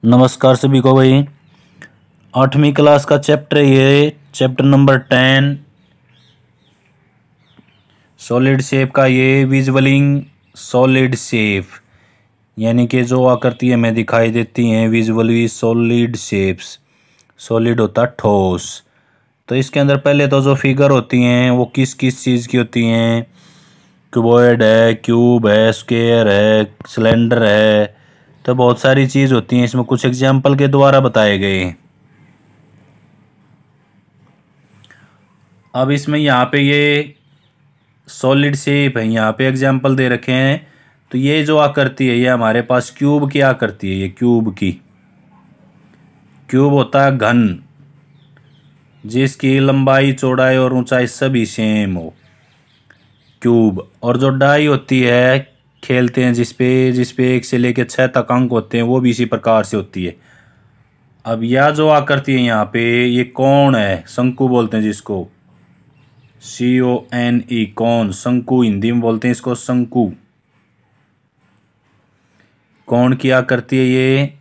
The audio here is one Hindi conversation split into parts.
नमस्कार सभी को भाई। 8वीं क्लास का चैप्टर ये चैप्टर नंबर 10 सॉलिड शेप का ये विजुअलिंग सॉलिड शेप यानी कि जो आकृति हमें दिखाई देती हैं विजुअली सॉलिड शेप्स। सॉलिड होता है ठोस। तो इसके अंदर पहले तो जो फिगर होती हैं वो किस किस चीज़ की होती हैं। क्यूबॉइड है, क्यूब है, स्क्वायर है, सिलेंडर है। तो बहुत सारी चीज़ होती हैं। इसमें कुछ एग्जाम्पल के द्वारा बताए गए हैं। अब इसमें यहाँ पे ये सॉलिड शेप है, यहाँ पे एग्जाम्पल दे रखे हैं। तो ये जो आकृति है ये हमारे पास क्यूब की आकृति है। ये क्यूब की, क्यूब होता है घन जिसकी लंबाई चौड़ाई और ऊंचाई सभी सेम हो, क्यूब। और जो डाई होती है खेलते हैं जिसपे 1 से लेकर 6 तक अंक होते हैं वो भी इसी प्रकार से होती है। अब यह जो आकृति है यहाँ पे ये कौन है, शंकु बोलते हैं जिसको, CONE कौन, शंकु हिंदी में बोलते हैं इसको शंकु। कौन की आकृति है ये।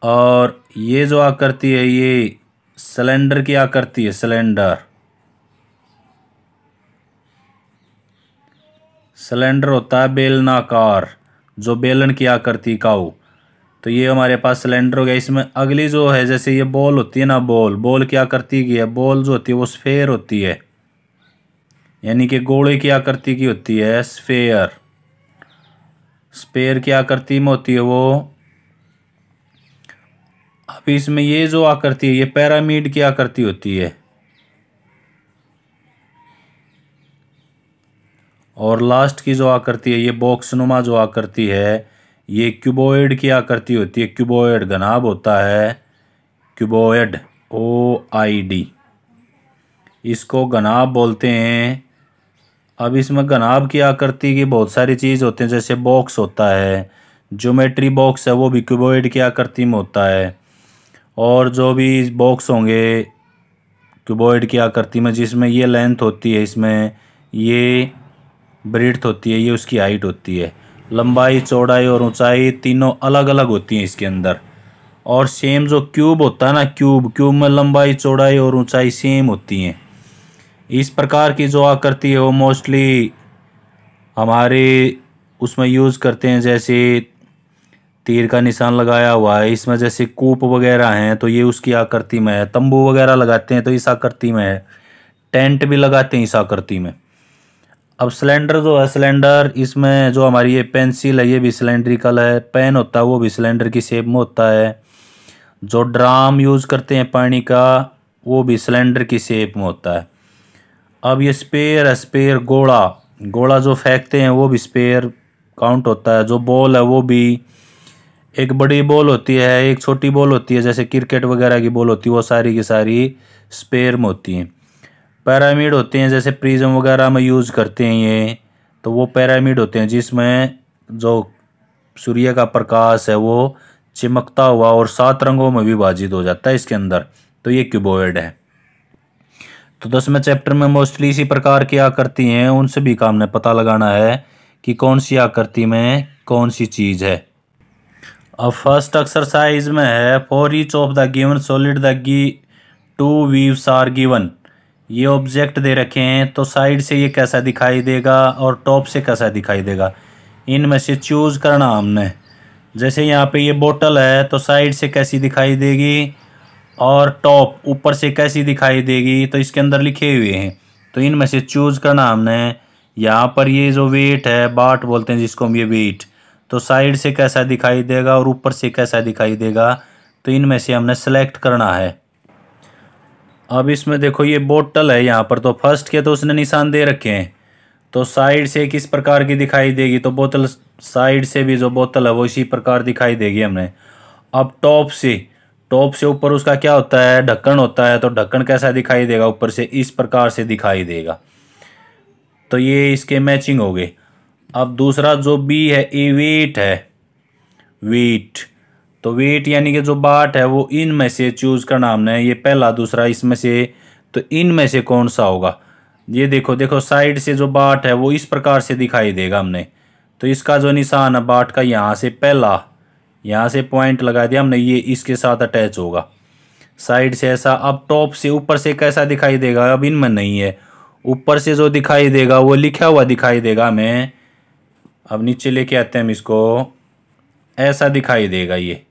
और ये जो आकृति है ये सिलेंडर की आकृति है, सिलेंडर। सिलेंडर होता है बेलनाकार, जो बेलन की आकृति का हो। तो ये हमारे पास सिलेंडर हो गया। इसमें अगली जो है जैसे ये बॉल होती है ना, बॉल की आकृति की है। बॉल जो होती है वो स्फेयर होती है, यानी कि गोले की आकृति की होती है, स्फेयर। स्फेयर की आकृति में होती है वो। अब इसमें ये जो आकृति है ये पिरामिड की आकृति होती है। और लास्ट की जो आकृति है ये बॉक्सनुमा जो आकृति है ये क्यूबॉइड की आकृति होती है। क्यूबॉइड घनाभ होता है, क्यूबॉइड OID, इसको घनाभ बोलते हैं। अब इसमें घनाभ की आकृति की बहुत सारी चीज़ होते हैं। जैसे बॉक्स होता है, ज्योमेट्री बॉक्स है वो भी क्यूबॉइड की आकृति में होता है। और जो भी बॉक्स होंगे क्यूबॉइड की आकृति में जिसमें ये लेंथ होती है, इसमें ये ब्रेड्थ होती है, ये उसकी हाइट होती है। लंबाई चौड़ाई और ऊंचाई तीनों अलग अलग होती हैं इसके अंदर। और सेम जो क्यूब होता है ना, क्यूब में लंबाई चौड़ाई और ऊंचाई सेम होती हैं। इस प्रकार की जो आकृति है वो मोस्टली हमारे उसमें यूज़ करते हैं। जैसे तीर का निशान लगाया हुआ है इसमें, जैसे कूप वगैरह हैं तो ये उसकी आकृति में है। तंबू वगैरह लगाते हैं तो इस आकृति में है। टेंट भी लगाते हैं इस आकृति में। अब सिलेंडर जो है, सिलेंडर इसमें जो हमारी ये पेंसिल है ये भी सिलेंड्रिकल है। पेन होता है वो भी सिलेंडर की शेप में होता है। जो ड्राम यूज़ करते हैं पानी का वो भी सिलेंडर की शेप में होता है। अब ये स्पेयर है, स्पेयर गोला जो फेंकते हैं वो भी स्पेयर काउंट होता है। जो बॉल है वो भी, एक बड़ी बॉल होती है एक छोटी बॉल होती है, जैसे क्रिकेट वगैरह की बॉल होती है, वो सारी की सारी स्पेयर में होती हैं। पिरामिड होते हैं जैसे प्रिज्म वगैरह में यूज़ करते हैं ये, तो वो पिरामिड होते हैं जिसमें जो सूर्य का प्रकाश है वो चिमकता हुआ और 7 रंगों में विभाजित हो जाता है इसके अंदर। तो ये क्यूबॉइड है। तो 10वें चैप्टर में मोस्टली इसी प्रकार की आकृति हैं, उनसे भी काम ने पता लगाना है कि कौन सी आकृति में कौन सी चीज़ है। अब फर्स्ट एक्सरसाइज में है for each of the given solid the 2 views are given. ये ऑब्जेक्ट दे रखे हैं तो साइड से ये कैसा दिखाई देगा और टॉप से कैसा दिखाई देगा, इनमें से चूज़ करना हमने। जैसे यहाँ पे ये बोतल है तो साइड से कैसी दिखाई देगी और टॉप ऊपर से कैसी दिखाई देगी, तो इसके अंदर लिखे हुए हैं। तो इनमें से चूज़ करना हमने। यहाँ पर ये जो वेट है, बाट बोलते हैं जिसको हम, ये वेट, तो साइड से कैसा दिखाई देगा और ऊपर से कैसा दिखाई देगा, तो इनमें से हमने सेलेक्ट करना है। अब इसमें देखो ये बोतल है यहाँ पर, तो फर्स्ट के तो उसने निशान दे रखे हैं। तो साइड से किस प्रकार की दिखाई देगी, तो बोतल साइड से भी जो बोतल है वो इसी प्रकार दिखाई देगी हमने। अब टॉप से ऊपर उसका क्या होता है, ढक्कन होता है, तो ढक्कन कैसा दिखाई देगा, ऊपर से इस प्रकार से दिखाई देगा। तो ये इसके मैचिंग हो गए। अब दूसरा जो बी है, ये वेट है, वेट। तो वेट यानी कि जो बाट है वो इनमें से चूज़ करना हमने, ये पहला दूसरा इसमें से, तो इनमें से कौन सा होगा। ये देखो साइड से जो बाट है वो इस प्रकार से दिखाई देगा हमने। तो इसका जो निशान है बाट का यहाँ से पहला, यहाँ से पॉइंट लगा दिया हमने, ये इसके साथ अटैच होगा साइड से ऐसा। अब टॉप से ऊपर से कैसा दिखाई देगा, अब इनमें नहीं है, ऊपर से जो दिखाई देगा वो लिखा हुआ दिखाई देगा हमें। अब नीचे लेके आते हैं हम इसको, ऐसा दिखाई देगा ये।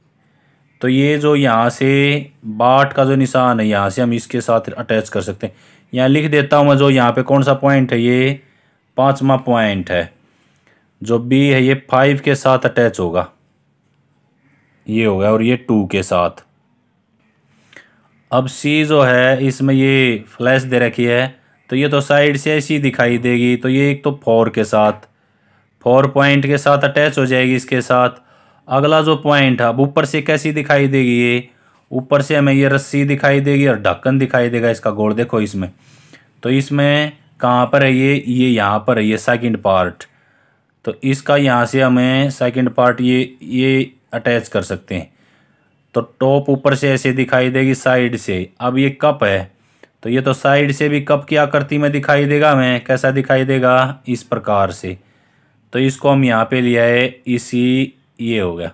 तो ये जो यहाँ से बाट का जो निशान है, यहाँ से हम इसके साथ अटैच कर सकते हैं। यहाँ लिख देता हूँ मैं, जो यहाँ पे कौन सा पॉइंट है, ये 5वां पॉइंट है। जो बी है ये 5 के साथ अटैच होगा, ये हो गया, और ये 2 के साथ। अब सी जो है इसमें ये फ्लैश दे रखी है, तो ये तो साइड से ऐसी दिखाई देगी। तो ये एक तो 4 के साथ, 4 पॉइंट के साथ अटैच हो जाएगी इसके साथ। अगला जो पॉइंट है, अब ऊपर से कैसी दिखाई देगी, ये ऊपर से हमें ये रस्सी दिखाई देगी और ढक्कन दिखाई देगा इसका गोल, देखो इसमें। तो इसमें कहाँ पर है ये यहाँ पर है, ये सेकंड पार्ट। तो इसका यहाँ से हमें सेकंड पार्ट ये अटैच कर सकते हैं। तो टॉप ऊपर से ऐसे दिखाई देगी साइड से। अब ये कप है, तो ये तो साइड से भी कप की आकृति में दिखाई देगा हमें, कैसा दिखाई देगा, इस प्रकार से। तो इसको हम यहाँ पे ले आए, इसी ये हो गया।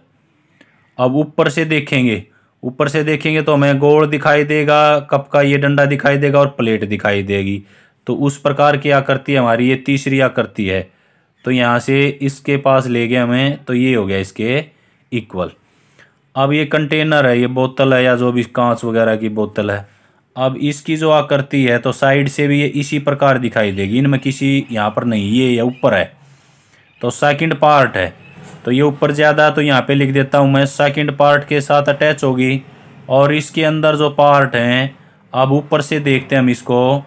अब ऊपर से देखेंगे, ऊपर से देखेंगे तो हमें गोल दिखाई देगा, कप का ये डंडा दिखाई देगा और प्लेट दिखाई देगी। तो उस प्रकार की आकृति हमारी ये तीसरी आकृति है। तो यहाँ से इसके पास ले गए हमें, तो ये हो गया इसके इक्वल। अब ये कंटेनर है, ये बोतल है या जो भी कांच वगैरह की बोतल है। अब इसकी जो आकृति है तो साइड से भी ये इसी प्रकार दिखाई देगी, इनमें किसी यहाँ पर नहीं, ये ऊपर है तो सेकंड पार्ट है। तो ये ऊपर ज़्यादा, तो यहाँ पे लिख देता हूँ मैं, सेकंड पार्ट के साथ अटैच होगी। और इसके अंदर जो पार्ट हैं, अब ऊपर से देखते हैं हम इसको,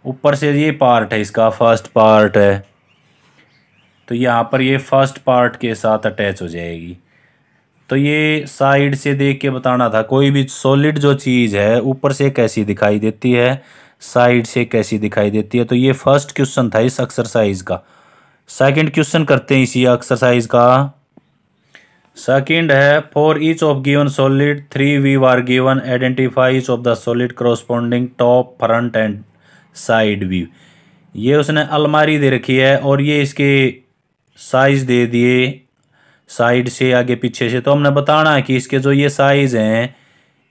ऊपर से ये पार्ट है इसका, फर्स्ट पार्ट है। तो यहाँ पर ये फर्स्ट पार्ट के साथ अटैच हो जाएगी। तो ये साइड से देख के बताना था, कोई भी सॉलिड जो चीज़ है ऊपर से कैसी दिखाई देती है, साइड से कैसी दिखाई देती है। तो ये फर्स्ट क्वेश्चन था इस एक्सरसाइज का। सेकंड क्वेश्चन करते हैं इसी एक्सरसाइज का। सेकंड है, for each of given solid 3 view are given, identify each of the solid corresponding top, front and side view. ये उसने अलमारी दे रखी है और ये इसके साइज दे दिए, साइड से, आगे पीछे से। तो हमने बताना है कि इसके जो ये साइज हैं,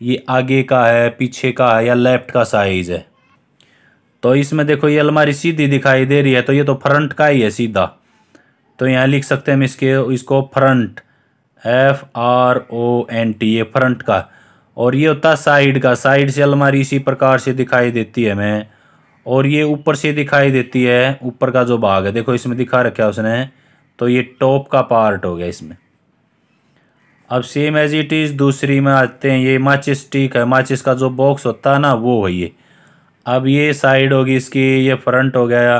ये आगे का है, पीछे का है या लेफ्ट का साइज है। तो इसमें देखो ये अलमारी सीधी दिखाई दे रही है, तो ये तो फ्रंट का ही है सीधा। तो यहाँ लिख सकते हैं हम इसको फ्रंट, FRONT, ये फ्रंट का। और ये होता है साइड का, साइड से अलमारी इसी प्रकार से दिखाई देती है हमें। और ये ऊपर से दिखाई देती है, ऊपर का जो भाग है देखो इसमें दिखा रखा है उसने, तो ये टॉप का पार्ट हो गया इसमें। अब सेम एज इट इज़ दूसरी में आते हैं, ये माचिस स्टिक है, माचिस का जो बॉक्स होता है ना वो है ये। अब ये साइड होगी इसकी, ये फ्रंट हो गया।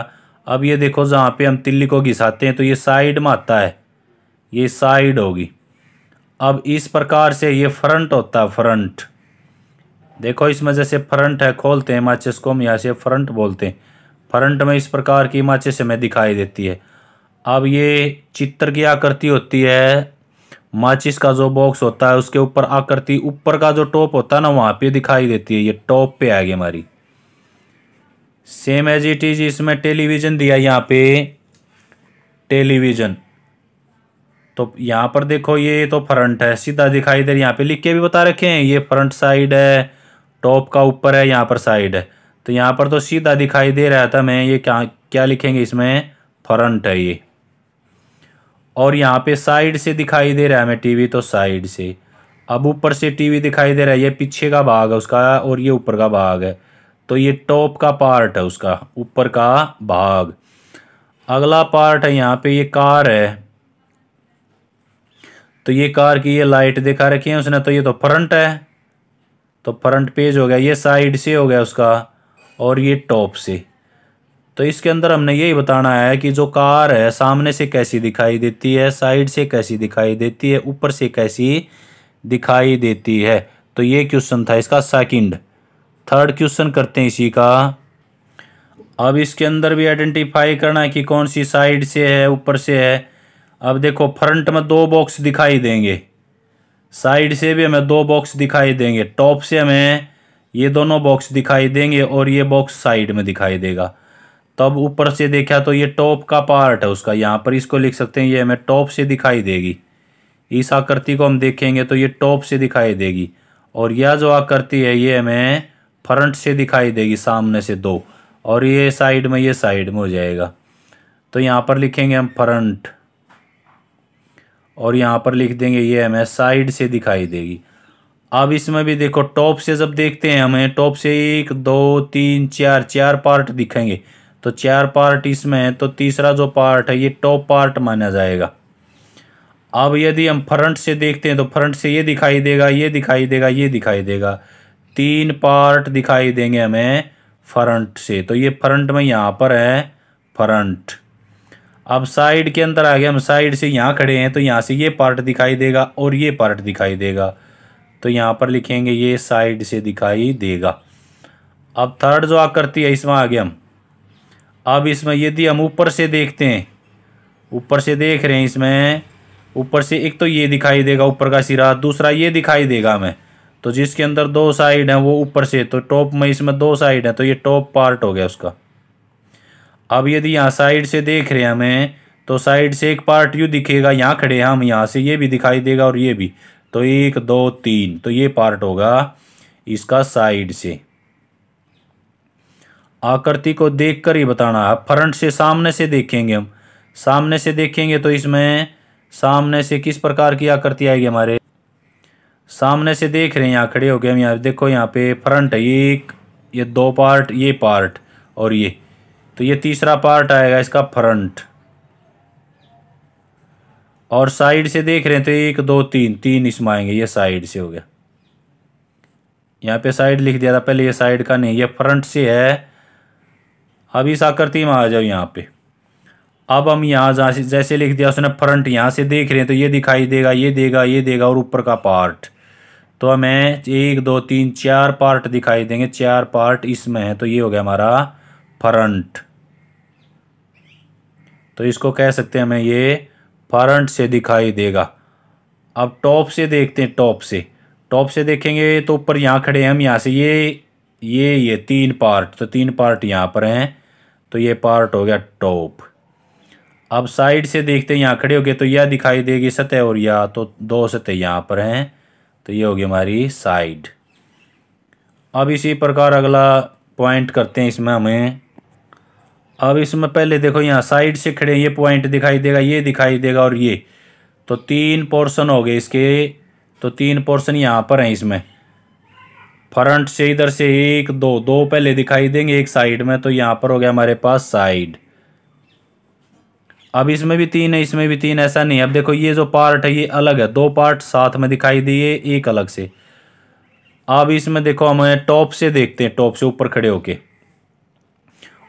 अब ये देखो जहाँ पे हम तिल्ली को घिसाते हैं तो ये साइड में आता है, ये साइड होगी। अब इस प्रकार से ये फ्रंट होता है, फ्रंट। देखो इसमें जैसे फ्रंट है, खोलते हैं माचिस को हम, यहाँ से फ्रंट बोलते हैं। फ्रंट में इस प्रकार की माचिस हमें दिखाई देती है। अब ये चित्र की आकृति होती है, माचिस का जो बॉक्स होता है उसके ऊपर आकृति, ऊपर का जो टॉप होता है ना वहाँ पे दिखाई देती है, ये टॉप पे आएगी हमारी। सेम एज इट इज इसमें टेलीविज़न दिया, यहाँ पे टेलीविज़न। तो यहाँ पर देखो ये तो फ्रंट है, सीधा दिखाई दे रही है, यहाँ पे लिख के भी बता रखे हैं, ये फ्रंट साइड है, टॉप का ऊपर है, यहाँ पर साइड है। तो यहाँ पर तो सीधा दिखाई दे रहा था, मैं ये क्या लिखेंगे इसमें, फ्रंट है ये। और यहाँ पे साइड से दिखाई दे रहा है हमें टीवी, तो साइड से। अब ऊपर से टीवी दिखाई दे रहा है, ये पीछे का भाग है उसका और ये ऊपर का भाग है। तो ये टॉप का पार्ट है उसका, ऊपर का भाग। अगला पार्ट है यहाँ पे, ये कार है, तो ये कार की ये लाइट दिखा रखी है उसने, तो ये तो फ्रंट है, तो फ्रंट पेज हो गया। ये साइड से हो गया उसका और ये टॉप से। तो इसके अंदर हमने यही बताना है कि जो कार है सामने से कैसी दिखाई देती है, साइड से कैसी दिखाई देती है, ऊपर से कैसी दिखाई देती है। तो ये क्वेश्चन था इसका सेकंड। थर्ड क्वेश्चन करते हैं इसी का। अब इसके अंदर भी आइडेंटिफाई करना है कि कौन सी साइड से है, ऊपर से है। अब देखो फ्रंट में 2 बॉक्स दिखाई देंगे, साइड से भी हमें 2 बॉक्स दिखाई देंगे, टॉप से हमें ये दोनों बॉक्स दिखाई देंगे और ये बॉक्स साइड में दिखाई देगा। तब ऊपर से देखा तो ये टॉप का पार्ट है उसका, यहाँ पर इसको लिख सकते हैं, ये हमें टॉप से दिखाई देगी, इस आकृति को हम देखेंगे तो ये टॉप से दिखाई देगी, और यह जो आकृति है ये हमें फ्रंट से दिखाई देगी, सामने से दो, और ये साइड में, ये साइड में हो जाएगा। तो यहाँ पर लिखेंगे हम फ्रंट, और यहाँ पर लिख देंगे ये हमें साइड से दिखाई देगी। अब इसमें भी देखो, टॉप से जब देखते हैं हमें, टॉप से 1 2 3 4 4 पार्ट दिखेंगे, तो 4 पार्ट इसमें है, तो तीसरा जो पार्ट है ये टॉप पार्ट माना जाएगा। अब यदि हम फ्रंट से देखते हैं तो फ्रंट से ये दिखाई देगा, ये दिखाई देगा, ये दिखाई देगा, 3 पार्ट दिखाई देंगे हमें फ्रंट से। तो ये फ्रंट में यहाँ पर है फ्रंट। अब साइड के अंदर आ गए हम, साइड से यहाँ खड़े हैं तो यहाँ से ये पार्ट दिखाई देगा और ये पार्ट दिखाई देगा, तो यहाँ पर लिखेंगे ये साइड से दिखाई देगा। अब थर्ड जो आकृति है इसमें आ गए हम। अब इसमें यदि हम ऊपर से देखते हैं, ऊपर से देख रहे हैं, इसमें ऊपर से एक तो ये दिखाई देगा ऊपर का सिरा, दूसरा ये दिखाई देगा हमें, तो जिसके अंदर 2 साइड हैं वो ऊपर से, तो टॉप में इसमें 2 साइड हैं, तो ये टॉप पार्ट हो गया उसका। अब यदि यहाँ साइड से देख रहे हैं हमें, तो साइड से एक पार्ट यूँ दिखेगा, यहाँ खड़े हैं हम, यहाँ से ये भी दिखाई देगा और ये भी, तो 1 2 3, तो ये पार्ट होगा इसका साइड से। आकृति को देखकर ही बताना है। फ्रंट से सामने से देखेंगे हम, सामने से देखेंगे तो इसमें सामने से किस प्रकार की आकृति आएगी हमारे, सामने से देख रहे हैं, यहाँ खड़े हो गए हम, यहाँ देखो, यहाँ पे फ्रंट है, ये 2 पार्ट, ये पार्ट और ये, तो ये तीसरा पार्ट आएगा इसका फ्रंट। और साइड से देख रहे हैं तो 1 2 3, 3 इसमें आएंगे, ये साइड से हो गया। यहाँ पे साइड लिख दिया था पहले, ये साइड का नहीं, ये फ्रंट से है। अब इस आकृति में आ जाओ यहाँ पे। अब हम यहाँ जैसे लिख दिया उसने फ्रंट, यहाँ से देख रहे हैं तो ये दिखाई देगा, ये देगा, ये देगा, और ऊपर का पार्ट, तो हमें 1 2 3 4 पार्ट दिखाई देंगे, 4 पार्ट इसमें है, तो ये हो गया हमारा फ्रंट। तो इसको कह सकते हैं हमें ये फ्रंट से दिखाई देगा। अब टॉप से देखते हैं, टॉप से देखेंगे तो ऊपर यहाँ खड़े हैं हम, यहाँ से ये 3 पार्ट, तो 3 पार्ट यहाँ पर हैं, तो ये पार्ट हो गया टॉप। अब साइड से देखते हैं, यहाँ खड़े हो गए तो यह दिखाई देगी सतह, और यह, तो 2 सतह यहाँ पर हैं, तो ये होगी हमारी साइड। अब इसी प्रकार अगला पॉइंट करते हैं इसमें हमें। अब इसमें पहले देखो, यहाँ साइड से खड़े, ये पॉइंट दिखाई देगा, ये दिखाई देगा और ये, तो 3 पोर्शन हो गए इसके, तो 3 पोर्शन यहाँ पर हैं इसमें। फ्रंट से इधर से 1 2 2 पहले दिखाई देंगे एक साइड में, तो यहाँ पर हो गया हमारे पास साइड। अब इसमें भी 3 है, इसमें भी 3, ऐसा नहीं। अब देखो, ये जो पार्ट है ये अलग है, 2 पार्ट साथ में दिखाई दिए, एक अलग से। अब इसमें देखो, हमें टॉप से देखते हैं, टॉप से ऊपर खड़े होके,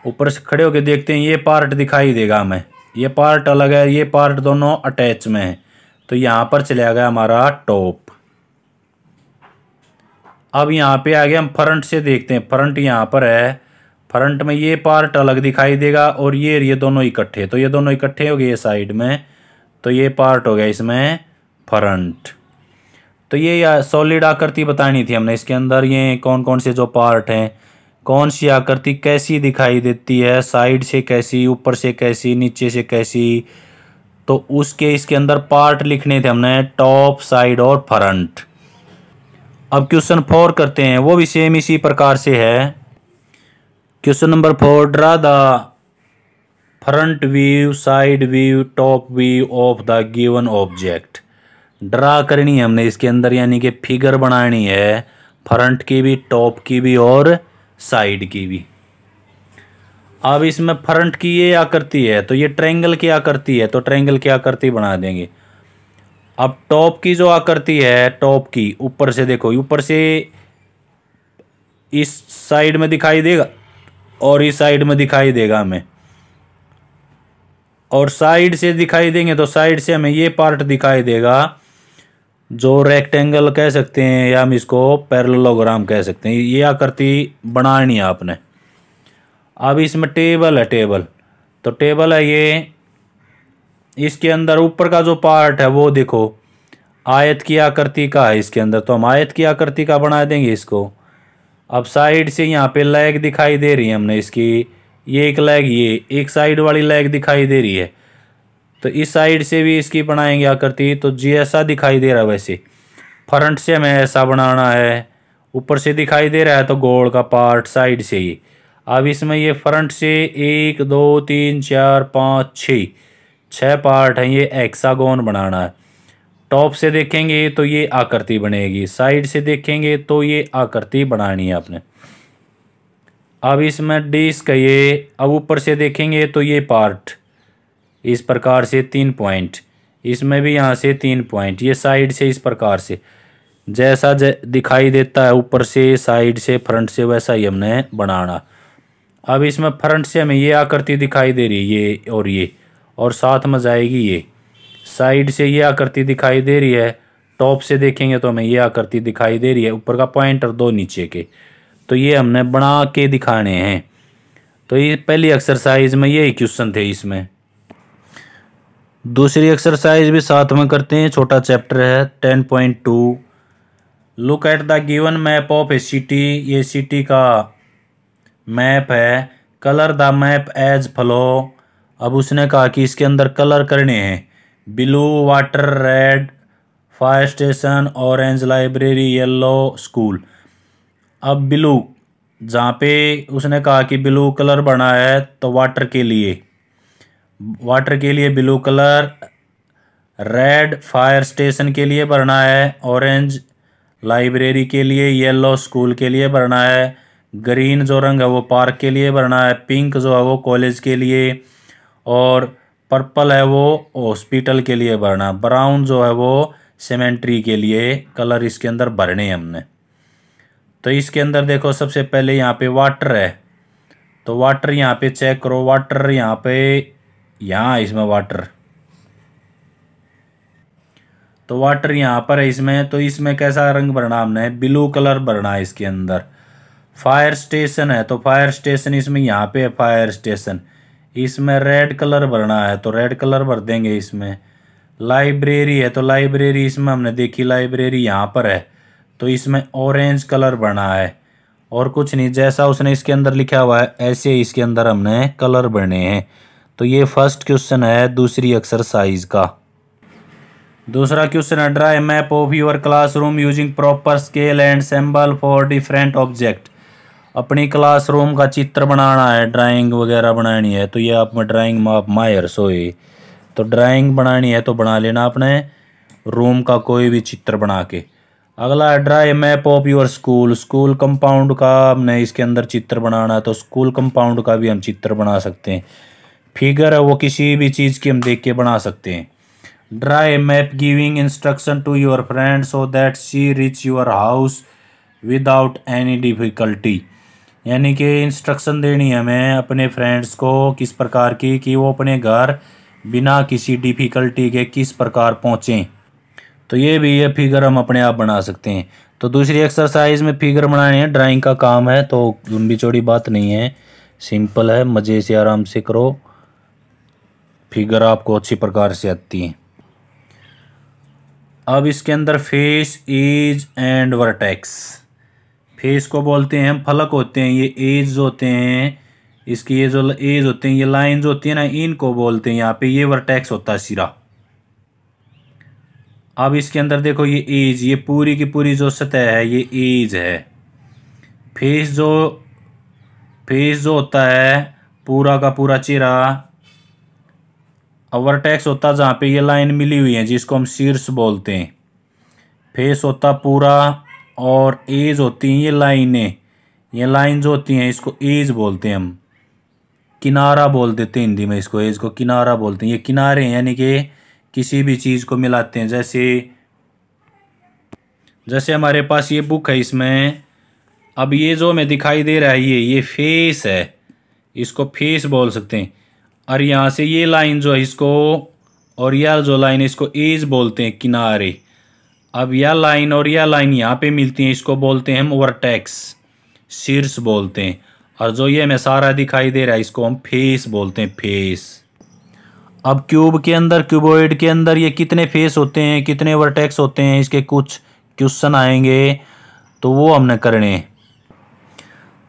ऊपर से खड़े होके देखते हैं, ये पार्ट दिखाई देगा हमें, ये पार्ट अलग है, ये पार्ट दोनों अटैच में है, तो यहाँ पर चले गया हमारा टॉप। अब यहाँ पे आ गए हम, फ्रंट से देखते हैं, फ्रंट यहाँ पर है, फ्रंट में ये पार्ट अलग दिखाई देगा और ये दोनों इकट्ठे, तो ये दोनों इकट्ठे हो गए ये साइड में, तो ये पार्ट हो गया इसमें फ्रंट। तो ये सॉलिड आकृति बतानी थी हमने, इसके अंदर ये कौन कौन से जो पार्ट हैं, कौन सी आकृति कैसी दिखाई देती है, साइड से कैसी, ऊपर से कैसी, नीचे से कैसी, तो उसके इसके अंदर पार्ट लिखने थे हमने, टॉप, साइड और फ्रंट। अब क्वेश्चन 4 करते हैं, वो भी सेम इसी प्रकार से है। Question number 4, draw the front view, side view, top view of the given object. Draw करनी है हमने इसके अंदर, यानी कि फिगर बनानी है, फ्रंट की भी, टॉप की भी और साइड की भी। अब इसमें फ्रंट की ये आकृति है, तो ये ट्रायंगल की आकृति है, तो ट्रायंगल की आकृति बना देंगे। अब टॉप की जो आकृति है, टॉप की ऊपर से देखो, ऊपर से इस साइड में दिखाई देगा और इस साइड में दिखाई देगा हमें, और साइड से दिखाई देंगे तो साइड से हमें ये पार्ट दिखाई देगा, जो रेक्टेंगल कह सकते हैं या हम इसको पैरेललोग्राम कह सकते हैं। ये आकृति बनानी है आपने। अब इसमें टेबल है, तो टेबल है ये, इसके अंदर ऊपर का जो पार्ट है वो देखो आयत की आकृति का है इसके अंदर, तो हम आयत की आकृति का बना देंगे इसको। अब साइड से यहाँ पे लेग दिखाई दे रही है हमने इसकी, ये एक लेग, ये एक साइड वाली लेग दिखाई दे रही है, तो इस साइड से भी इसकी बनाएंगे आकृति। तो जी ऐसा दिखाई दे रहा है, वैसे फ्रंट से हमें ऐसा बनाना है, ऊपर से दिखाई दे रहा है तो गोल का पार्ट साइड से ही। अब इसमें ये फ्रंट से 1 2 3 4 5 6 पार्ट हैं, ये हेक्सागोन बनाना है। टॉप से देखेंगे तो ये आकृति बनेगी, साइड से देखेंगे तो ये आकृति बनानी है आपने। अब इसमें डिस्क है ये, अब ऊपर से देखेंगे तो ये पार्ट इस प्रकार से 3 पॉइंट, इसमें भी यहाँ से 3 पॉइंट, ये साइड से इस प्रकार से जैसा दिखाई देता है ऊपर से साइड से फ्रंट से, वैसा ही हमने बनाना। अब इसमें फ्रंट से हमें ये आकृति दिखाई दे रही है, ये और साथ में जाएगी ये, साइड से ये आकृति दिखाई दे रही है, टॉप से देखेंगे तो हमें ये आकृति दिखाई दे रही है, ऊपर का पॉइंट और 2 नीचे के। तो ये हमने बना के दिखाने हैं। तो ये पहली एक्सरसाइज में यही क्वेश्चन थे। इसमें दूसरी एक्सरसाइज भी साथ में करते हैं, छोटा चैप्टर है 10.2। Look at the given map of a city, ये सिटी का मैप है। Colour the map as follow. अब उसने कहा कि इसके अंदर कलर करने हैं, blue water, red fire station, orange library, yellow school. अब ब्लू, जहाँ पे उसने कहा कि ब्लू कलर बना है तो वाटर के लिए blue colour, red fire station के लिए भरना है, ऑरेंज लाइब्रेरी के लिए, येलो स्कूल के लिए भरना है, ग्रीन जो रंग है वो पार्क के लिए भरना है, पिंक जो है वो कॉलेज के लिए, और पर्पल है वो हॉस्पिटल के लिए भरना, ब्राउन जो है वो सेमेंट्री के लिए कलर इसके अंदर भरने हैं हमने। तो इसके अंदर देखो सबसे पहले यहाँ पे वाटर है, तो वाटर यहाँ पे चेक करो, वाटर यहाँ पे, यहाँ इसमें वाटर, तो वाटर यहाँ पर है इसमें। तो इसमें कैसा रंग भरना हमने, ब्लू कलर भरना है इसके अंदर। फायर स्टेशन है तो फायर स्टेशन इसमें यहाँ पे है फायर स्टेशन, इसमें रेड कलर भरना है तो रेड कलर भर देंगे इसमें। लाइब्रेरी है तो लाइब्रेरी इसमें हमने देखी, लाइब्रेरी यहाँ पर है तो इसमें ऑरेंज कलर भरना है, और कुछ नहीं, जैसा उसने इसके अंदर लिखा हुआ है ऐसे ही इसके अंदर हमने कलर भरने हैं। तो ये फर्स्ट क्वेश्चन है दूसरी एक्सरसाइज का। दूसरा क्वेश्चन है, draw a map of your classroom using proper scale and symbol for different object. अपनी क्लासरूम का चित्र बनाना है, ड्राइंग वगैरह बनानी है। तो ये आप में ड्राइंग आप माहिर सोए, तो ड्राइंग बनानी है तो बना लेना अपने रूम का कोई भी चित्र बना के। अगला है, draw a map of your school. School compound का हमने इसके अंदर चित्र बनाना है, तो स्कूल कंपाउंड का भी हम चित्र बना सकते हैं। फिगर है वो किसी भी चीज़ की हम देख के बना सकते हैं। Draw a map giving instruction to your friend so that she reach your house without any difficulty. यानी कि इंस्ट्रक्शन देनी है हमें अपने फ्रेंड्स को किस प्रकार की, कि वो अपने घर बिना किसी डिफ़िकल्टी के किस प्रकार पहुँचें। तो ये भी ये फिगर हम अपने आप बना सकते हैं। तो दूसरी एक्सरसाइज में फिगर बनानी है, ड्राइंग का काम है, तो लंबी चौड़ी बात नहीं है, सिंपल है, मज़े से आराम से करो, फिगर आपको अच्छी प्रकार से आती है। अब इसके अंदर face, edge and vertex. Face को बोलते हैं हम फलक होते हैं, ये एज जो होते हैं इसकी, ये जो एज होते हैं, ये लाइन जो होती है ना, इनको बोलते हैं यहाँ पे, ये वर्टेक्स होता है सिरा। अब इसके अंदर देखो ये एज, ये पूरी की पूरी जो सतह है ये एज है। फेस जो होता है पूरा का पूरा चेहरा। वर्टेक्स होता है जहाँ पे ये लाइन मिली हुई है जिसको हम शीर्ष बोलते हैं। फेस होता पूरा, और एज होती हैं ये लाइनें, ये लाइन जो होती हैं इसको एज बोलते हैं हम, किनारा बोल देते हैं हिंदी में इसको, एज को किनारा बोलते हैं। ये किनारे हैं यानी कि किसी भी चीज़ को मिलाते हैं। जैसे हमारे पास ये बुक है, इसमें अब ये जो हमें दिखाई दे रहा है ये फेस है, इसको फेस बोल सकते हैं। और यहाँ से ये लाइन जो है इसको, और यह जो लाइन है इसको एज बोलते हैं, किनारे। अब यह लाइन और यह लाइन यहाँ पे मिलती हैं, इसको बोलते हैं हम वर्टेक्स, शीर्ष बोलते हैं। और जो ये हमें सारा दिखाई दे रहा है इसको हम फेस बोलते हैं, फेस। अब क्यूब के अंदर, क्यूबॉइड के अंदर ये कितने फेस होते हैं, कितने वर्टेक्स होते हैं, इसके कुछ क्वेश्चन आएंगे तो वो हमने करने।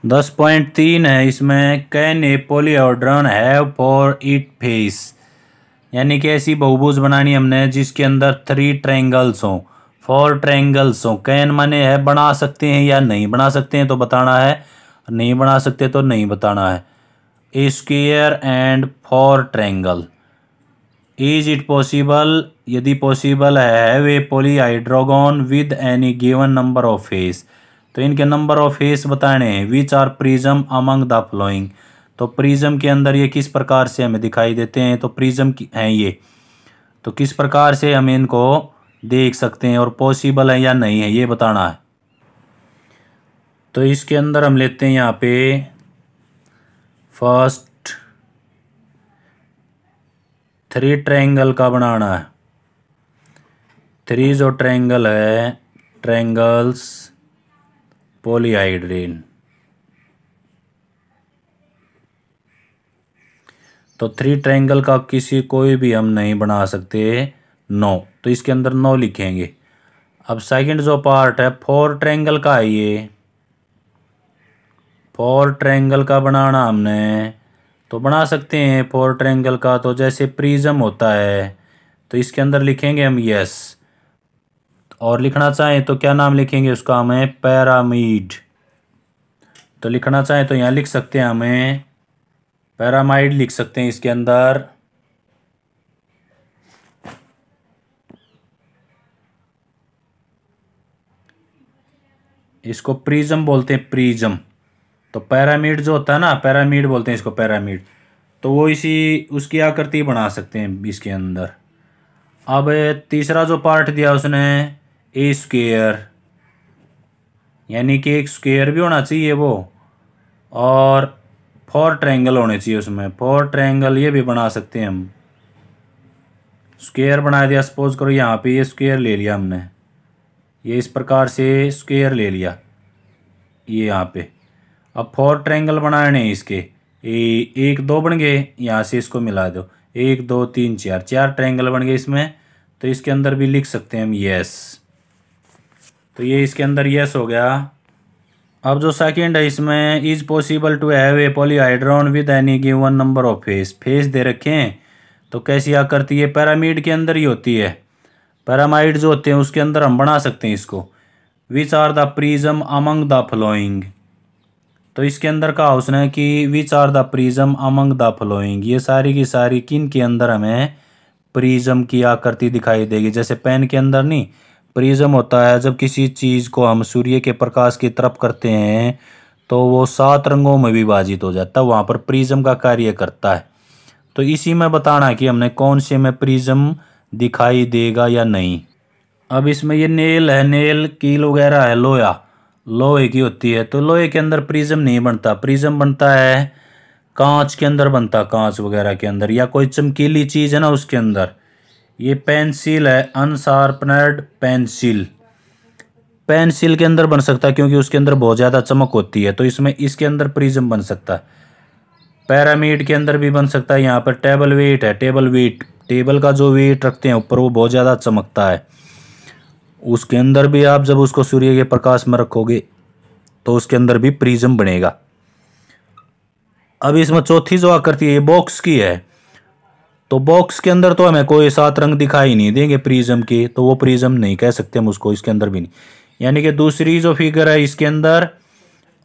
10.3 है इसमें, can a polyhedron have 4 it face. यानी कि ऐसी बहुभुज बनानी हमने जिसके अंदर 3 ट्रायंगल्स हों, 4 ट्रायंगल्स हों। कैन माने है बना सकते हैं या नहीं बना सकते हैं तो बताना है, नहीं बना सकते तो नहीं बताना है। A square and 4 triangle, is it possible, यदि पॉसिबल है वे polyhedron with any given number of face, तो इनके नंबर ऑफ फेस बताने हैं। Which are prism among the following, तो प्रिज्म के अंदर ये किस प्रकार से हमें दिखाई देते हैं, तो प्रिज्म हैं ये, तो किस प्रकार से हम इनको देख सकते हैं और पॉसिबल है या नहीं है ये बताना है। तो इसके अंदर हम लेते हैं यहाँ पे फर्स्ट 3 ट्रायंगल का बनाना है। 3 जो ट्रायंगल है, ट्रायंगल्स पॉलीहाइड्रेन, तो 3 ट्रायंगल का किसी कोई भी हम नहीं बना सकते 9, तो इसके अंदर 9 लिखेंगे। अब सेकंड जो पार्ट है 4 ट्रायंगल का है, ये 4 ट्रायंगल का बनाना हमने तो बना सकते हैं 4 ट्रायंगल का, तो जैसे प्रिज्म होता है तो इसके अंदर लिखेंगे हम यस, और लिखना चाहें तो क्या नाम लिखेंगे उसका, हमें पैरामिड, तो लिखना चाहें तो यहाँ लिख सकते हैं, हमें पैरामाइड लिख सकते हैं इसके अंदर। इसको प्रिज्म बोलते हैं, प्रिज्म, तो पैरामिड जो होता है ना, पैरामिड बोलते हैं इसको, पैरामिड, तो वो इसी उसकी आकृति बना सकते हैं इसके अंदर। अब तीसरा जो पार्ट दिया उसने ए स्क्वायर, यानी कि एक स्क्वायर भी होना चाहिए वो, और 4 ट्रायंगल होने चाहिए उसमें, 4 ट्रायंगल ये भी बना सकते हैं हम। स्क्वायर बना दिया, सपोज करो यहाँ पे ये स्क्वायर ले लिया हमने, ये इस प्रकार से स्क्वायर ले लिया ये यहाँ पे। अब 4 ट्रायंगल बनाने हैं इसके, 1 2 बन गए, यहाँ से इसको मिला दो, 1 2 3 4, 4 ट्रायंगल बन गए इसमें, तो इसके अंदर भी लिख सकते हैं हम यस, तो ये इसके अंदर यस हो गया। अब जो सेकंड है इसमें, is possible to have a polyhedron with any given number of face, face दे रखे हैं तो कैसी आकृति है, पिरामिड के अंदर ही होती है, पैरामाइड जो होते हैं उसके अंदर हम बना सकते हैं इसको। Which are the prism among the following, तो इसके अंदर कहा उसने कि which are the prism among the following, ये सारी की सारी किन के अंदर हमें प्रिज्म की आकृति दिखाई देगी। जैसे पेन के अंदर नहीं प्रिज्म होता है, जब किसी चीज़ को हम सूर्य के प्रकाश की तरफ करते हैं तो वो 7 रंगों में विभाजित हो जाता है, वहाँ पर प्रिज्म का कार्य करता है। तो इसी में बताना है कि हमने कौन से में प्रिज्म दिखाई देगा या नहीं। अब इसमें ये नेल है, नेल कील वगैरह है, लोहा लोहे की होती है, तो लोहे के अंदर प्रिज्म नहीं बनता, प्रिज्म बनता है कांच के अंदर बनता, कांच वगैरह के अंदर, या कोई चमकीली चीज़ है ना उसके अंदर। ये पेंसिल है, अनशार्पनर्ड पेंसिल, पेंसिल के अंदर बन सकता है क्योंकि उसके अंदर बहुत ज़्यादा चमक होती है, तो इसमें इसके अंदर प्रिज्म बन सकता है। पैरामिड के अंदर भी बन सकता है। यहाँ पर टेबल वेट है, टेबल वेट, टेबल का जो वेट रखते हैं ऊपर वो बहुत ज़्यादा चमकता है, उसके अंदर भी आप जब उसको सूर्य के प्रकाश में रखोगे तो उसके अंदर भी प्रिज्म बनेगा। अब इसमें चौथी जो आकृति है ये बॉक्स की है, तो बॉक्स के अंदर तो हमें कोई 7 रंग दिखाई नहीं देंगे प्रिज्म के, तो वो प्रिज्म नहीं कह सकते हम उसको, इसके अंदर भी नहीं। यानी कि दूसरी जो फिगर है इसके अंदर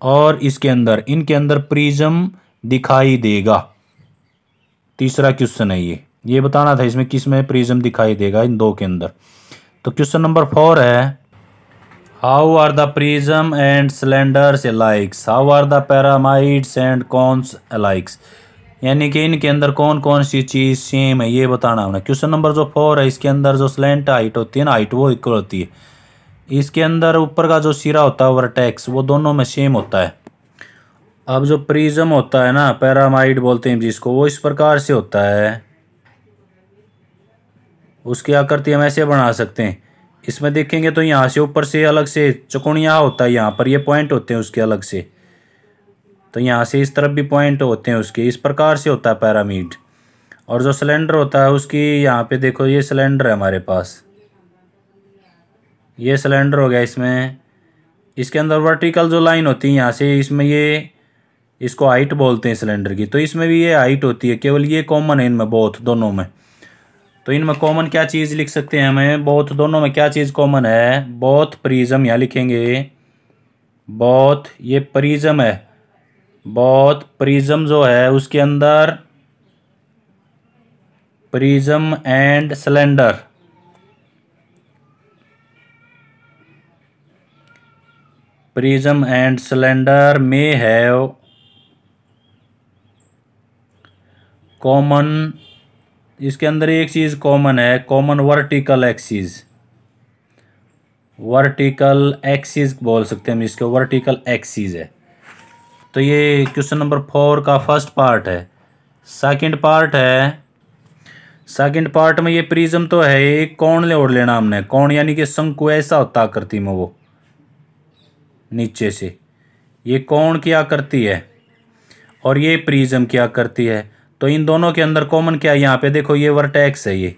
और इसके अंदर, इनके अंदर प्रिज्म दिखाई देगा। तीसरा क्वेश्चन है ये बताना था इसमें किस में प्रिज्म दिखाई देगा, इन 2 के अंदर। तो क्वेश्चन नंबर 4 है, how are the prisms and cylinders alike, how are the pyramids and cones alike, यानी कि इनके अंदर कौन कौन सी चीज़ सेम है ये बताना हमने। क्वेश्चन नंबर जो 4 है इसके अंदर जो स्लैंट हाइट होती है ना, हाइट वो इक्वल होती है, इसके अंदर ऊपर का जो सिरा होता है वर्टेक्स वो दोनों में सेम होता है। अब जो प्रिज्म होता है ना, पैरामाइड बोलते हैं जिसको, वो इस प्रकार से होता है, उसकी आकृति हम ऐसे बना सकते हैं। इसमें देखेंगे तो यहाँ से ऊपर से अलग से चौकोनिया होता है, यहाँ पर ये पॉइंट होते हैं उसके अलग से, तो यहाँ से इस तरफ भी पॉइंट होते हैं उसके, इस प्रकार से होता है पैरामिड। और जो सिलेंडर होता है उसकी, यहाँ पे देखो ये सिलेंडर है हमारे पास, ये सिलेंडर हो गया, इसमें इसके अंदर वर्टिकल जो लाइन होती है यहाँ से, इसमें ये इसको हाइट बोलते हैं सिलेंडर की, तो इसमें भी ये हाइट होती है, केवल ये कॉमन है इनमें बोथ दोनों में। तो इनमें कॉमन क्या चीज़ लिख सकते हैं हमें, बोथ दोनों में क्या चीज़ कॉमन है, बोथ प्रिज्म यहाँ लिखेंगे, बोथ ये प्रिज्म है, बोथ प्रिज्म जो है उसके अंदर prism and cylinder, prism and cylinder में हैव कॉमन, इसके अंदर एक चीज़ कॉमन है, common vertical axis, vertical axis बोल सकते हैं हम इसको, वर्टिकल एक्सिस है। तो ये क्वेश्चन नंबर 4 का फर्स्ट पार्ट है। सेकंड पार्ट है, सेकंड पार्ट में ये प्रिज्म तो है, एक कोण ले ओढ़ लेना हमने, कोण यानी कि शंकु ऐसा होता आकृति में, वो नीचे से ये कोण क्या करती है और ये प्रिज्म क्या करती है। तो इन दोनों के अंदर कॉमन क्या है, यहाँ पे देखो ये वर्टेक्स है ये,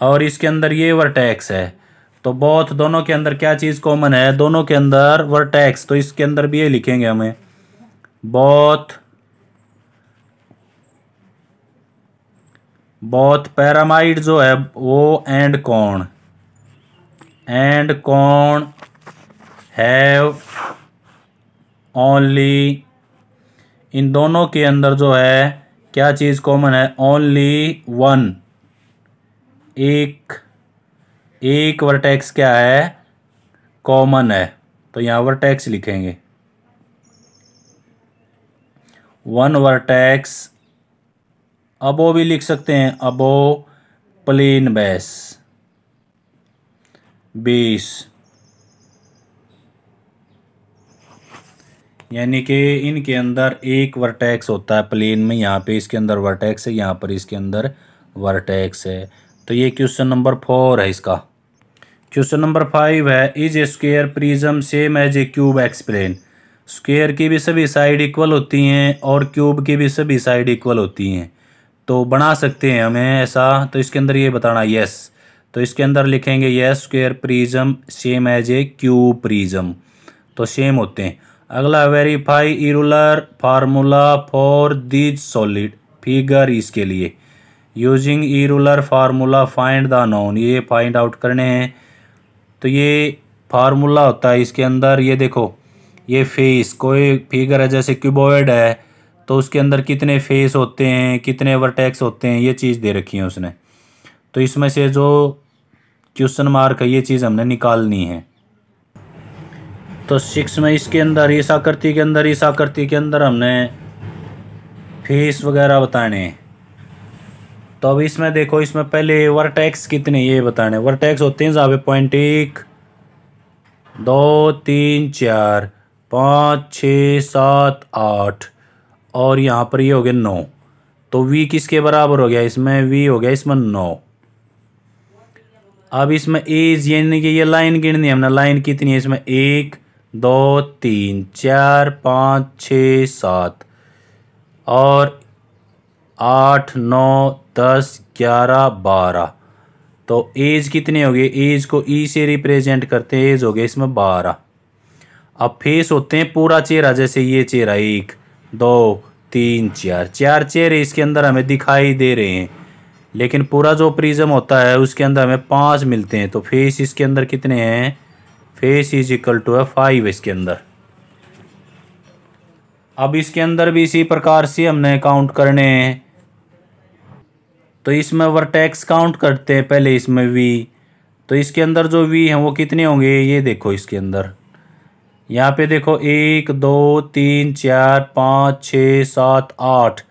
और इसके अंदर ये वर्टेक्स है। तो बोथ दोनों के अंदर क्या चीज़ कॉमन है, दोनों के अंदर वर्टेक्स। तो इसके अंदर भी ये लिखेंगे हमें, बोथ बोथ पैरामाइड जो है वो एंड कोण हैव ओनली, इन दोनों के अंदर जो है क्या चीज़ कॉमन है, ओनली वन, एक वर्टेक्स क्या है, कॉमन है। तो यहाँ वर्टेक्स लिखेंगे, वन वर्टेक्स, अबो भी लिख सकते हैं, अबो प्लेन बेस 20, यानी कि इनके अंदर एक वर्टेक्स होता है प्लेन में, यहाँ पे इसके अंदर वर्टेक्स है, यहाँ पर इसके अंदर वर्टेक्स है। तो ये क्वेश्चन नंबर 4 है इसका। क्वेश्चन नंबर 5 है, is a square prism same as a cube, explain. Square की भी सभी साइड इक्वल होती हैं और क्यूब की भी सभी साइड इक्वल होती हैं, तो बना सकते हैं हमें ऐसा। तो इसके अंदर ये बताना यस, तो इसके अंदर लिखेंगे yes square prism same as a cube prism, तो सेम होते हैं। अगला, verify Euler formula for this solid figure, इसके लिए using Euler formula find the known, ये फाइंड आउट करने हैं। तो ये फार्मूला होता है इसके अंदर, ये देखो ये फेस, कोई फिगर है जैसे क्यूबॉइड है तो उसके अंदर कितने फेस होते हैं, कितने वर्टेक्स होते हैं, ये चीज़ दे रखी है उसने। तो इसमें से जो क्वेश्चन मार्क है ये चीज़ हमने निकालनी है। तो 6 में इसके अंदर इस आकृति के अंदर, इस आकृति के अंदर हमने फेस वगैरह बताने हैं। तो अब इसमें देखो, इसमें पहले वर्टेक्स कितने ये बताने, वर्टेक्स होते हैं जहाँ पे पॉइंट 1 2 3 4 5 6 7 8 और यहाँ पर ये हो गया 9। तो v किसके बराबर हो गया, इसमें v हो गया इसमें 9। अब इसमें एज यानी कि ये लाइन गिननी है हमने, लाइन कितनी है इसमें, 1 2 3 4 5 6 7 और 8 9 10 11 12। तो एज कितनी हो गई, एज को ई से रिप्रेजेंट करते हैं, एज हो गया इसमें 12। अब फेस होते हैं पूरा चेहरा, जैसे ये चेहरा 1 2 3 4, 4 चेहरे इसके अंदर हमें दिखाई दे रहे हैं, लेकिन पूरा जो प्रिज्म होता है उसके अंदर हमें 5 मिलते हैं। तो फेस इसके अंदर कितने हैं, फेस इज इक्वल टू है 5 इसके अंदर। अब इसके अंदर भी इसी प्रकार से हमने काउंट करने हैं। तो इसमें वर्टेक्स काउंट करते हैं पहले, इसमें वी, तो इसके अंदर जो वी हैं वो कितने होंगे, ये देखो इसके अंदर, यहाँ पे देखो 1 2 3 4 5 6 7 8,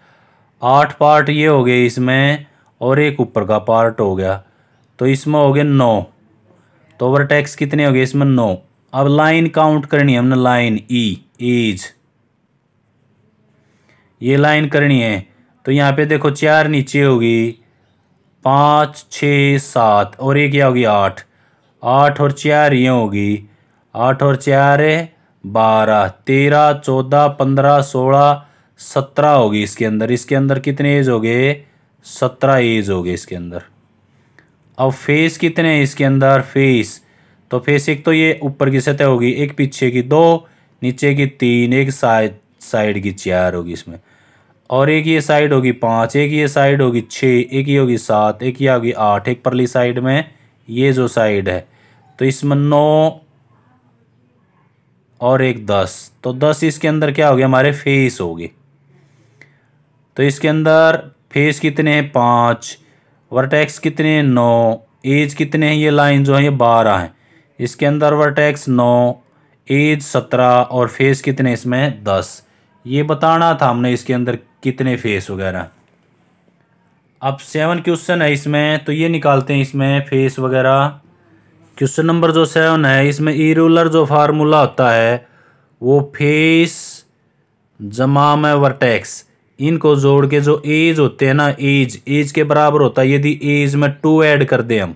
8 पार्ट ये हो गए इसमें और एक ऊपर का पार्ट हो गया, तो इसमें हो गए 9। तो वर्टेक्स कितने हो गए इसमें 9। अब लाइन काउंट करनी है हमने, लाइन ई एज, ये लाइन करनी है। तो यहाँ पे देखो 4 नीचे होगी, 5 6 7 और एक क्या होगी 8, 8 और 4 ये होगी, 8 और 4 12 13 14 15 16 17 होगी इसके अंदर। इसके अंदर कितने एज हो गए, 17 एज हो गए इसके अंदर। अब फेस कितने हैं इसके अंदर, फेस, तो फेस एक तो ये ऊपर की सतह होगी, एक पीछे की 2, नीचे की 3, एक साइड की 4 होगी इसमें। और एक ये साइड होगी 5, एक ये साइड होगी 6, एक ये होगी 7, एक ये होगी 8, एक परली साइड में ये जो साइड है, तो इसमें 9 और एक 10, तो 10 इसके अंदर क्या हो गया, हमारे फेस हो गए। तो इसके अंदर फेस कितने हैं 5, वर्टेक्स कितने हैं 9, एज कितने हैं, ये लाइन जो है ये 12 है। इसके अंदर वर्टेक्स 9, एज 17 और फेस कितने इसमें 10। ये बताना था हमने इसके अंदर कितने फेस वगैरह। अब 7 क्वेश्चन है इसमें, तो ये निकालते हैं इसमें फेस वगैरह। क्वेश्चन नंबर जो 7 है इसमें इरूलर जो फार्मूला होता है वो फेस जमा में वर्टेक्स, इनको जोड़ के जो एज होते हैं ना, एज के बराबर होता है यदि एज में 2 ऐड कर दें हम,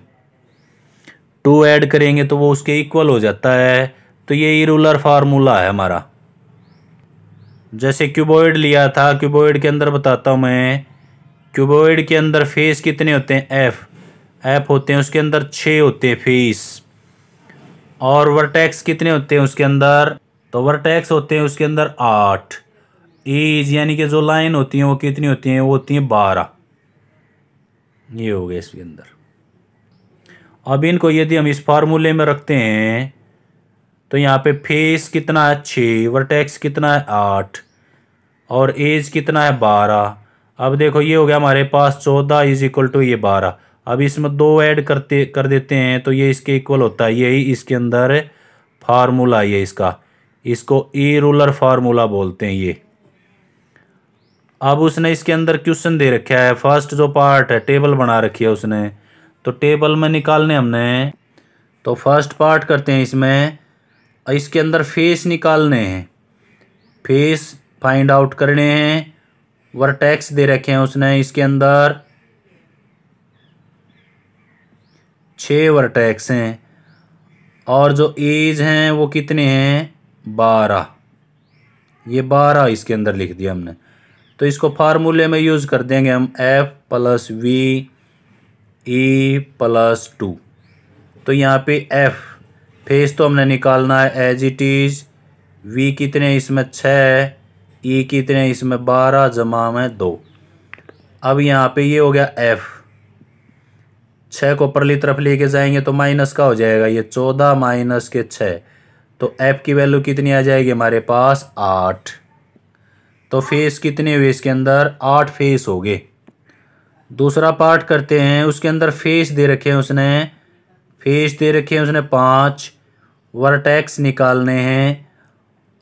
2 ऐड करेंगे तो वो उसके इक्वल हो जाता है। तो ये इरूलर फार्मूला है हमारा। जैसे क्यूबॉइड लिया था, क्यूबॉइड के अंदर बताता हूँ मैं, क्यूबॉइड के अंदर फेस कितने होते हैं, एफ होते हैं, उसके अंदर 6 होते हैं फेस। और वर्टेक्स कितने होते हैं उसके अंदर, तो वर्टेक्स होते हैं उसके अंदर 8। एज यानी कि जो लाइन होती है वो कितनी होती है, वो होती है 12। ये हो गया इसके अंदर। अब इनको यदि हम इस फार्मूले में रखते हैं तो यहाँ पे फेस कितना है 6, वर्टेक्स कितना है 8 और एज कितना है 12। अब देखो ये हो गया हमारे पास 14 इज इक्वल टू ये 12। अब इसमें 2 ऐड कर देते हैं तो ये इसके इक्वल होता है, यही इसके अंदर फार्मूला ये इसका, इसको इरूलर फार्मूला बोलते हैं ये। अब उसने इसके अंदर क्वेश्चन दे रखा है, फर्स्ट जो पार्ट है टेबल बना रखी है उसने, तो टेबल में निकालने हमने, तो फर्स्ट पार्ट करते हैं इसमें, इसके अंदर फेस निकालने हैं, फेस फाइंड आउट करने हैं। वर्टेक्स दे रखे हैं उसने, इसके अंदर 6 वर्टेक्स हैं और जो एज हैं वो कितने हैं 12, ये 12 इसके अंदर लिख दिया हमने। तो इसको फार्मूले में यूज़ कर देंगे हम F plus V E plus 2। तो यहाँ पे F फेस तो हमने निकालना है एज इट इज़, V कितने इसमें 6, E कितने इसमें 12 जमा में 2। अब यहाँ पे ये हो गया F, 6 को परली तरफ लेके जाएंगे तो माइनस का हो जाएगा, ये 14 माइनस के 6, तो F की वैल्यू कितनी आ जाएगी हमारे पास 8। तो फेस कितने हुए इसके अंदर 8 फेस हो गए। दूसरा पार्ट करते हैं, उसके अंदर फेस दे रखे हैं उसने, फेस दे रखे हैं उसने 5, वर्टेक्स निकालने हैं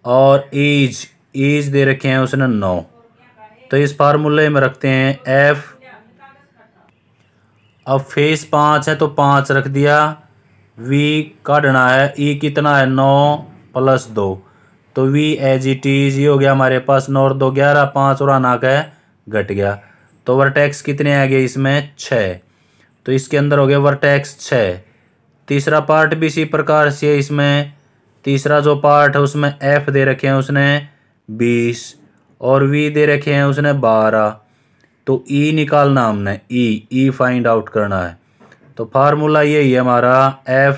और एज दे रखे हैं उसने 9। तो इस फार्मूले में रखते हैं F, अब फेस 5 है तो 5 रख दिया, V काटना है, E कितना है 9 प्लस 2, तो V एज इट इज, ये हो गया हमारे पास 9 और 2 11, 5 और नाक है घट गया। तो वर्टेक्स कितने आ गए इसमें 6, तो इसके अंदर हो गया वर्टेक्स 6। तीसरा पार्ट भी इसी प्रकार से, इसमें तीसरा जो पार्ट है उसमें F दे रखे हैं उसने 20 और V दे रखे हैं उसने 12। तो E निकालना हमने, E फाइंड आउट करना है। तो फार्मूला यही है हमारा, F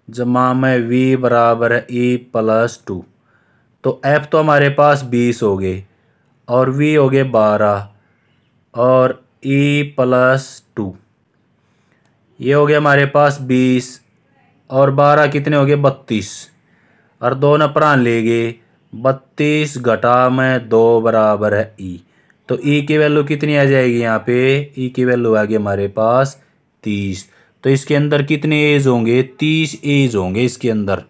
जमा में V बराबर है E प्लस 2। तो F तो हमारे पास 20 हो गए और V हो गए 12 और E प्लस 2, ये हो गया हमारे पास 20 और 12 कितने हो गए 32 और 2 न प्राण ले गए, 32 घटा में 2 बराबर है E। तो E की वैल्यू कितनी आ जाएगी यहाँ पे, E की वैल्यू आ गई हमारे पास 30। तो इसके अंदर कितने एज होंगे 30 एज होंगे इसके अंदर।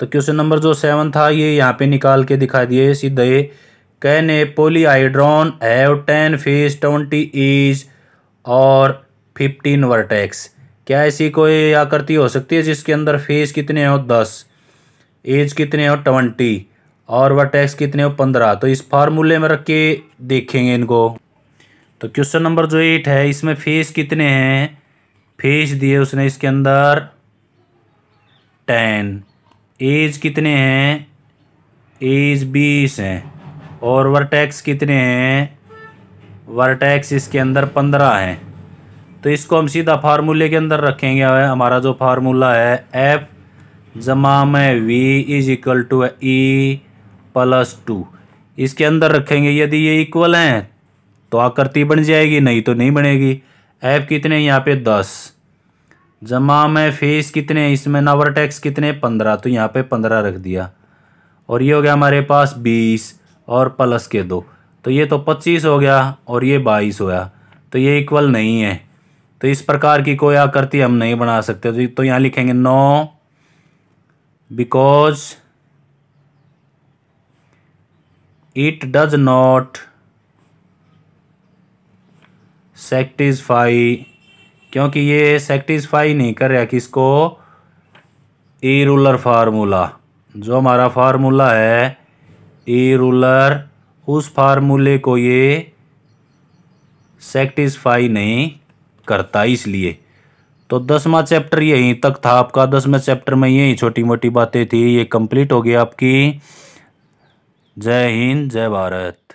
तो क्वेश्चन नंबर जो 7 था ये यहाँ पे निकाल के दिखा दिए सीधे। Can a polyhedron have 10 face 20 edge और 15 वर्टेक्स। क्या ऐसी कोई आकृति हो सकती है जिसके अंदर फेस कितने हो 10, एज कितने हो 20 और वर्टेक्स कितने हो 15। तो इस फार्मूले में रख के देखेंगे इनको। तो क्वेश्चन नंबर जो 8 है इसमें फेस कितने हैं, फेस दिए उसने इसके अंदर 10, एज कितने हैं, एज 20 हैं और वर्टेक्स कितने हैं, वर्टेक्स इसके अंदर 15 हैं। तो इसको हम सीधा फार्मूले के अंदर रखेंगे। हमारा जो फार्मूला है F जमा में V is equal to E plus 2। इसके अंदर रखेंगे, यदि ये इक्वल हैं तो आकृति बन जाएगी, नहीं तो नहीं बनेगी। एफ कितने यहाँ पे 10, जमा में फेस कितने, इसमें ना वर्टेक्स कितने 15, तो यहाँ पे 15 रख दिया। और ये हो गया हमारे पास 20 और प्लस के 2, तो ये तो 25 हो गया और ये 22 हो गया, तो ये इक्वल नहीं है। तो इस प्रकार की कोई आकृति हम नहीं बना सकते। तो यहाँ लिखेंगे no because it does not satisfy, क्योंकि ये सेटिस्फाई नहीं कर रहा किसको, ए रूलर फार्मूला। जो हमारा फार्मूला है ए रूलर, उस फार्मूले को ये सेटिस्फाई नहीं करता, इसलिए। तो 10वां चैप्टर यहीं तक था आपका। 10वें चैप्टर में यही छोटी मोटी बातें थी, ये कंप्लीट हो गया आपकी। जय हिंद, जय भारत।